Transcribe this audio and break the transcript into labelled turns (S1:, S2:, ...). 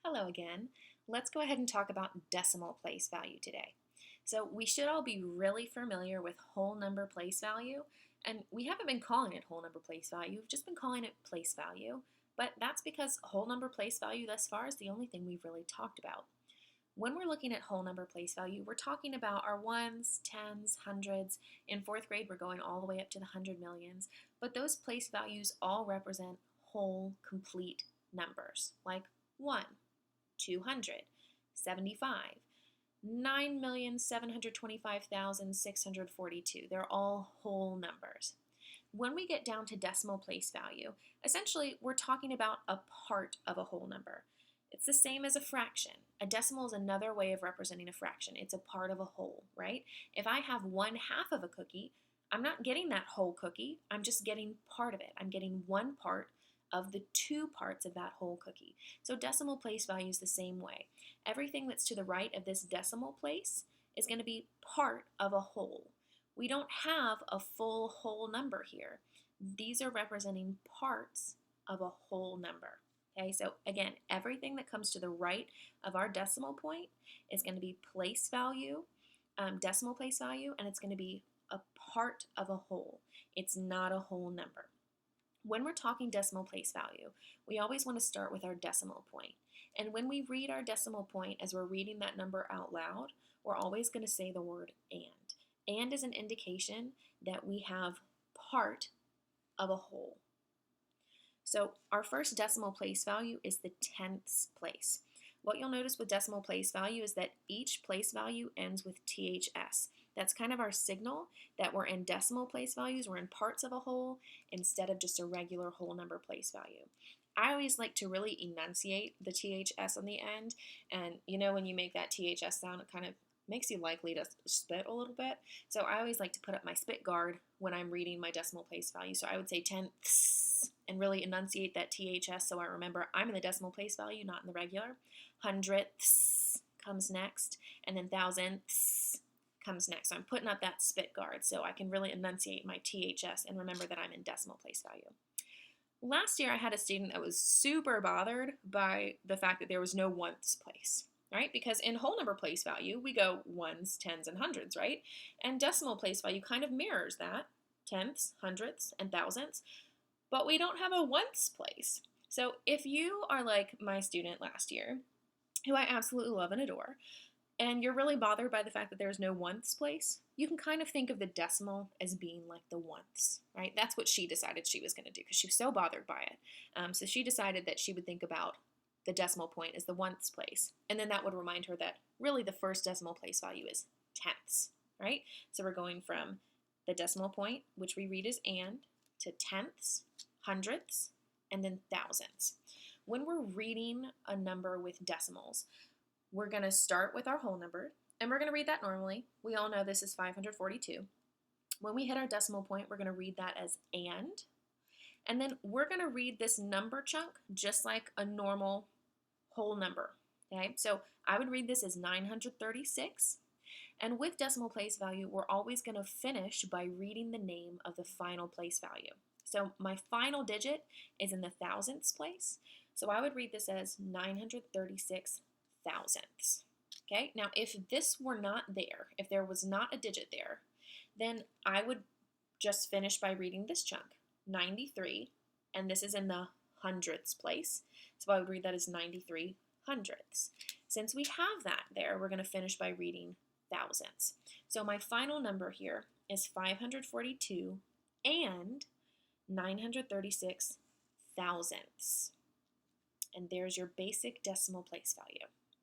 S1: Hello again. Let's go ahead and talk about decimal place value today. So we should all be really familiar with whole number place value, and we haven't been calling it whole number place value, we've just been calling it place value, but that's because whole number place value thus far is the only thing we've really talked about. When we're looking at whole number place value, we're talking about our ones, tens, hundreds. In fourth grade, we're going all the way up to the hundred millions, but those place values all represent whole, complete numbers, like 1, 200, 75, 9,725,642. They're all whole numbers. When we get down to decimal place value, essentially we're talking about a part of a whole number. It's the same as a fraction. A decimal is another way of representing a fraction. It's a part of a whole, right? If I have 1/2 of a cookie, I'm not getting that whole cookie. I'm just getting part of it. I'm getting one part of the two parts of that whole cookie. So decimal place value is the same way. Everything that's to the right of this decimal place is going to be part of a whole. We don't have a full whole number here. These are representing parts of a whole number. Okay, so again, everything that comes to the right of our decimal point is going to be place value, decimal place value, and it's going to be a part of a whole. It's not a whole number. When we're talking decimal place value, we always want to start with our decimal point. And when we read our decimal point as we're reading that number out loud, we're always going to say the word and. And is an indication that we have part of a whole. So our first decimal place value is the tenths place. What you'll notice with decimal place value is that each place value ends with THS. That's kind of our signal that we're in decimal place values, we're in parts of a whole instead of just a regular whole number place value. I always like to really enunciate the THS on the end, and you know when you make that THS sound, it kind of makes you likely to spit a little bit. So I always like to put up my spit guard when I'm reading my decimal place value. So I would say tenths and really enunciate that THS so I remember I'm in the decimal place value, not in the regular. Hundredths comes next, and then thousandths comes next. So I'm putting up that spit guard so I can really enunciate my THS and remember that I'm in decimal place value. Last year I had a student that was super bothered by the fact that there was no ones place, right? Because in whole number place value, we go ones, tens, and hundreds, right? And decimal place value kind of mirrors that, tenths, hundredths, and thousandths, but we don't have a ones place. So if you are like my student last year, who I absolutely love and adore, and you're really bothered by the fact that there's no ones place, you can kind of think of the decimal as being like the ones, right? That's what she decided she was going to do because she was so bothered by it. So she decided that she would think about the decimal point as the ones place, and then that would remind her that really the first decimal place value is tenths, right? So we're going from the decimal point, which we read as and, to tenths, hundredths, and then thousandths. When we're reading a number with decimals, we're going to start with our whole number, and we're going to read that normally. We all know this is 542. When we hit our decimal point, we're going to read that as and then we're going to read this number chunk just like a normal whole number. Okay, so I would read this as 936, and with decimal place value, we're always going to finish by reading the name of the final place value. So my final digit is in the thousandths place, so I would read this as 936 thousandths. Okay, now if this were not there, if there was not a digit there, then I would just finish by reading this chunk, 93, and this is in the hundredths place, so I would read that as 93 hundredths. Since we have that there, we're going to finish by reading thousandths. So my final number here is 542 and 936 thousandths. And there's your basic decimal place value.